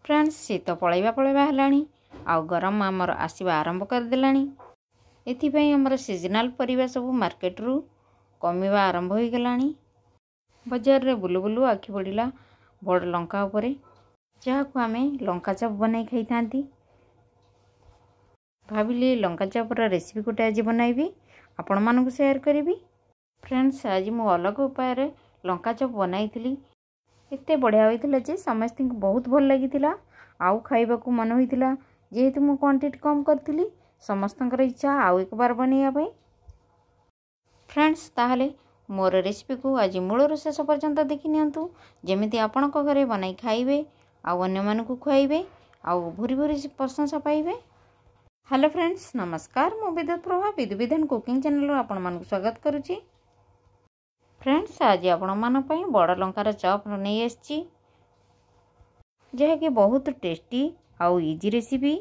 Friends शीत पलैवा पलैवा हेलाणी आउ गरम आमर आसवा आरंभ करदेलाणी। एथिपाई आमर सीजनाल परिबा सब मार्केट रु कमिवा आरंभ हो गलानी। बाजार रे बुलु बुलु आखि पड़िला बड़ लंका उपरे जहाकु आमे लंका चप बनाई खाई थांती। भाविली लंका चपर रेसिपी गोटे आज बनाइबी आपण मानकु शेयर करिबी। फ्रेंड्स आज मु अलग उपाय रे लंका चप बनाई थी। एते बढ़िया होइतिला जे समस्त बहुत भल लागितिला आउ खाइबाकू मन होइतिला। जेहेतु मु क्वांटिटी कम करथिली समस्तंकर इच्छा आउ एक बार बनैया पई। फ्रेंड्स ताहले मोर रेसिपी को आज मूलर शेष पर्यंत देखि नियंतु जेमिति आपणक घरे बनाई खाइबे आउ अन्य मानकु खुआइबे आउ भूरी भूरी प्रशंसा पाइबे। हेलो फ्रेंड्स नमस्कार, मु विद्युत प्रभा विधि विधान कुकिंग चैनल आपण मानकु स्वागत करूची। फ्रेंड्स आज आपण मान पई बड़ लंकार चप नहीं आछि जहाँकि बहुत टेस्टी आउ इजी रेसिपी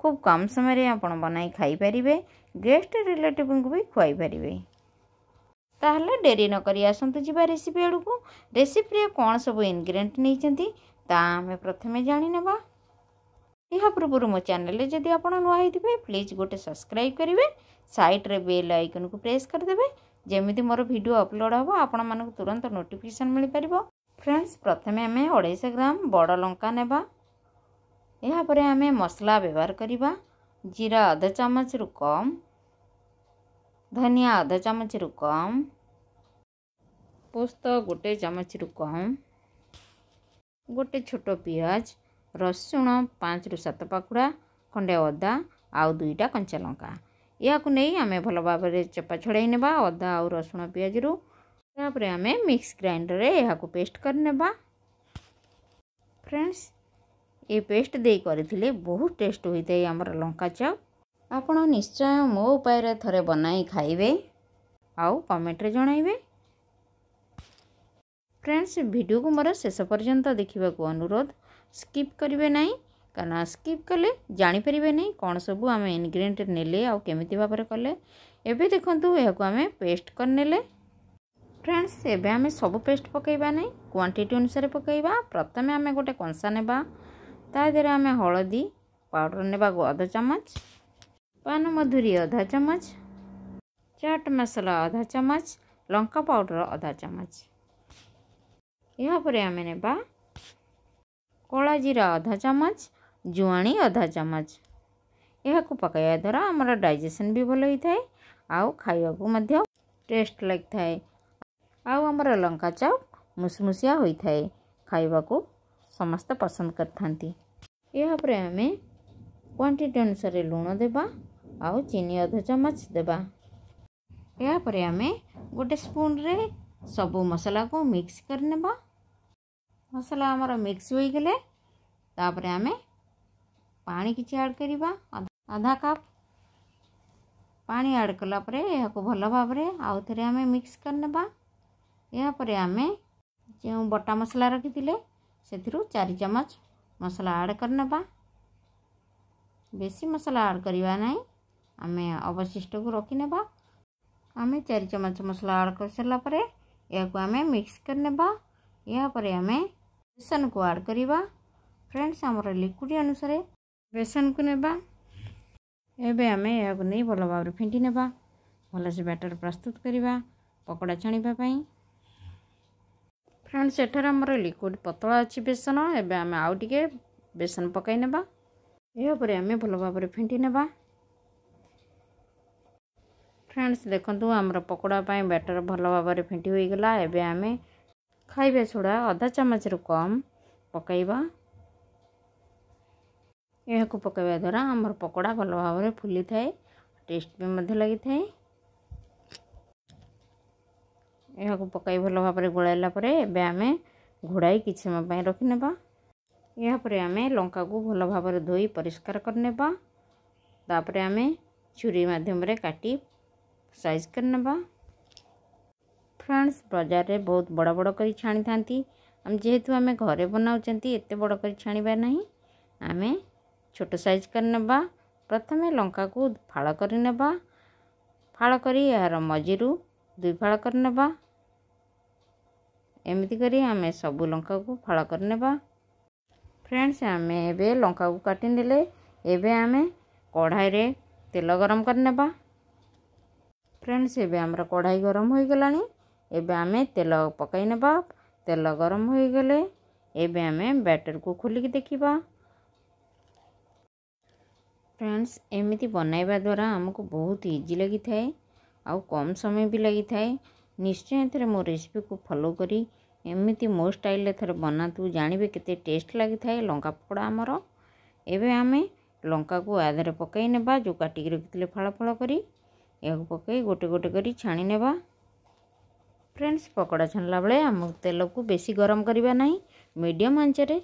खूब कम समय रे आपण बनाई खाई परिबे, गेस्ट रिलेटिव को भी खुआई परिबे। ताहले डेरी न करी आसंतु जिबा रेसिपी आड़ू। रेसिपी रे कौन सब इनग्रेडिएंट नहीं चंती ता हमें प्रथमे जानि नेबा। यह पूर्व मो चैनल जदि आपण नुआ होइथिबे प्लीज गोटे सब्सक्राइब करिवे, साइड रे बेल आइकन को प्रेस कर देबे जेमिति मोर वीडियो अपलोड हो आपण मानक तुरंत नोटिफिकेशन मिल परिबो। फ्रेंड्स प्रथमे हमें 250 ग्राम बड़ लंका नेबा। यहा परे हमें मसला व्यवहार करिबा। जीरा आधा चामच रु कम, धनिया आधा चामच रु कम, पोस्त गोटे चामच रु कम, गोटे छोट पियाज, रसुण 5 रु 7 पाखुड़ा, खंडे अदा आउ 2टा कंचा लंका। या नहीं आमे भल भाव में चपा छड़ाई नेबा अदा और रसुण पियाज रु। तापरे आमे मिक्स ग्राइंडर रे यहा को पेस्ट कर नेबा। फ्रेंड्स ये पेस्ट दे करथिले बहुत टेस्ट होइते हमर लंका चप। आपण निश्चय मो उपाय रे थरे बनाई खाइबे आउ कमेंट रे जणाइबे। फ्रेंड्स वीडियो को मोर शेष पर्यंत देखिबा को अनुरोध, स्किप करिवे नहीं काना स्किप कले जानी परिबे नहीं कौन सब आम इनग्रेडिएंट नेले आउ केमिति भाबरे कले। एबे देखंतु एहाको आमे पेस्ट कर नेले। फ्रेंड्स एबे आमे सब पेस्ट पकेइबा नहीं, क्वांटिटी अनुसार पकेइबा। प्रथमे आमे गोटे कंसा नेबा, ता देरे आमे हळदी पाउडर नेबा आधा चामच, पान मधुरी आधा चामच, चाट मसाला आधा चामच, लंका पाउडर आधा चामच। या परे आमे नेबा कला जीरा आधा चामच, जुआणी आधा चामच। यह पकाइवा द्वारा आमर डाइजेशन भी भल होता है आउ खाइबा को मध्य टेस्ट लगता है आउ आमर लंका चप मुसमुसिया होता है, खाइबा को समस्त पसंद करथांती। यह परे आमे क्वांटिटी अनुसार लूण देबा आउ चीनी आधा चामच देबा। यह परे आमे गोटे स्पून रे सब मसला को मिक्स कर नेबा। मसला आमर मिक्स हो गले तापरे आमे पानी किछि ऐड करिबा आधा कप पानी ऐड कला परे यह को भल भाव रे आउ थरे आमे मिक्स कर नेबा। या परे आमे जो बटा मसला रखिथिले सेथिरु 4 चम्मच मसला ऐड कर नेबा। बेसी मसला ऐड करिवा नहीं, आमे अवशिष्ट को रखि नेबा। आमे 4 चम्मच मसला ऐड कर सला परे या को आमे मिक्स कर नेबा। या परे आमे बेसन को ऐड करिबा। फ्रेंड्स हमर लिक्विड अनुसार बेसन को नेबा। एबे आमे या को नहीं भल भाव फेंटी नेबा। भल से बैटर प्रस्तुत करिबा पकोड़ा छाणीबा पई। फ्रेंड्स एठार हमर लिक्विड पतला अछि बेसन। एबे आमे आउ टिके बेसन पकाई नेबा। या परे आमे भल भाव फेंटी नेबा। फ्रेंड्स देखंतु हमर पकोड़ा पई बैटर भल भाव फेंटी होई गला। एबे आमे खाइबे सोडा आधा चामच रु कम पकाइबा। यह को पकाइबा द्वारा हमर पकोड़ा भल भाव में फुली थाए, टेस्ट भी मध्य लगी थाए। यह को पकाई भल भाव में गोलाइला परे एबे आमे घोड़ाई किछि समय पई रखि नेबा। यह परे आमे लंका को भल भाव में धोई परिष्कार कर नेबा। तापरे आमे छुरी माध्यम रे काटी साइज कर नेबा। फ्रेंड्स बाजार रे बहुत बड़ बड़ करी छाणी थांती, हम जेहेतु आमे घरे बनाउचंती एते बड़ करी छाणीबा नहीं, आमे छोट साइज कर नेबा। प्रथमे लंका को फाड़ कर नेबा। फाड़ करी यार मझिरु 2 फाड़ कर नेबा। एमिति करी आमे सब लंका को फाड़ कर नेबा। फ्रेंड्स आम ए लंका को काटी नेले एबे आमे कढ़ाई रे तेल गरम करनेबा। फ्रेंड्स एबे हमर कढ़ाई गरम हो गलानी एबे आमे तेल पकाई नेबा। तेल गरम हो गले एबे आमे बैटर को खोलिक देखिबा। फ्रेंड्स एमिति बनाइबा द्वारा हमको बहुत इजी लगी थाए आउ कम समय भी लगी थाए। निश्चय थे मो रेसिपी को फॉलो करी एमिति मो स्टाइल थे बनातु जानिबे केते टेस्ट लगी थाए लंका पकोड़ा हमर। एबे आमे लंका को आधे पकाई नेबा जो काटिक रखिले फाड़ फाड़ करी या पकई गोटे गोटे करी छाणी नेबा। फ्रेंड्स पकोड़ा छाणला बेले हम तेल को बेसी गरम करबा नहीं मीडियम आंचरे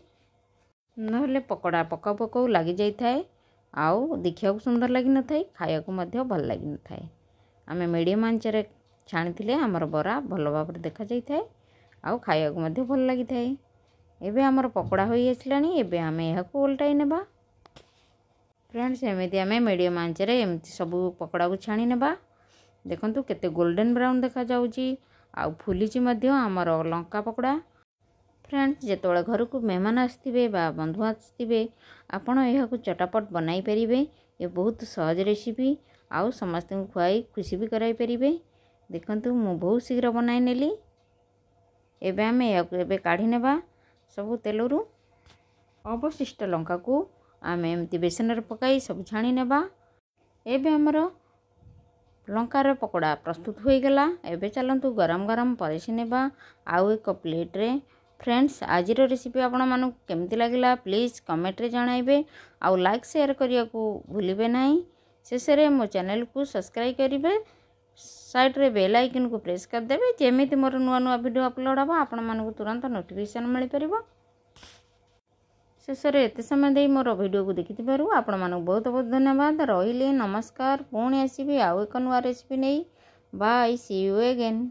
नहले पकोड़ा पकाऊ पकाऊ लगी जाई थाए आउ देखिया सुंदर लगी न थाए खाया को मध्य भल लगी न थाए। आमे मीडियम आंचरे छाणी हमर बरा भल भाव देखा जाई थाए आउ खाया को मध्य भल लगी थाए। एबे हमर पकोड़ा होई आसलानी एबे आमे यहा को उल्टाई नेबा। फ्रेंड्स एमिति आमे मीडियम आंचरे एमिति सब पकोड़ा को छाणी नेबा। देखंतु केते गोल्डन ब्राउन देखा जाउची आउ फुलीची मध्य हमर लंका पकोड़ा। फ्रेंड्स जेतोळे घर को मेहमान आसथिबे बा बंधु आसथिबे आपण यहा को चटापट बनाई परिबे। ये बहुत सहज रेसिपी आउ समस्त को खुआई खुशी भी कराई परिबे। देखंतु मु बहुत शीघ्र बनाई नेली। एबे आमे यहा को एबे काढी नेबा सब तेलरू। अवशिष्ट लंका को आमे एमती बेसन रे पकाई सब छाणी नेबा। एबे हमर लंकार पकोड़ा प्रस्तुत हो गला। एबे चलंतु गरम गरम परेसी नेबा आउ एक प्लेट रे। फ्रेंड्स आज रेसिपी आपण मानु केमती लागिला प्लीज कमेंट रे जणाइबे आउ लाइक शेयर करिया को भूलिबे नाही। शेष रे मो चैनल को सब्सक्राइब करिबे साइड रे बेल आइकन को प्रेस कर देबे जेमिति मोर नुआ नुआ वीडियो अपलोड हबा आपण मानु तुरंत नोटिफिकेशन मिल परिबो। शेष रे एते समय देई मोर वीडियो को देखिथिबारु आपण मानु बहुत बहुत धन्यवाद। रहिले नमस्कार। पुणी आसीबी आउ एक नुआ रेसिपी नै। Bye see you again.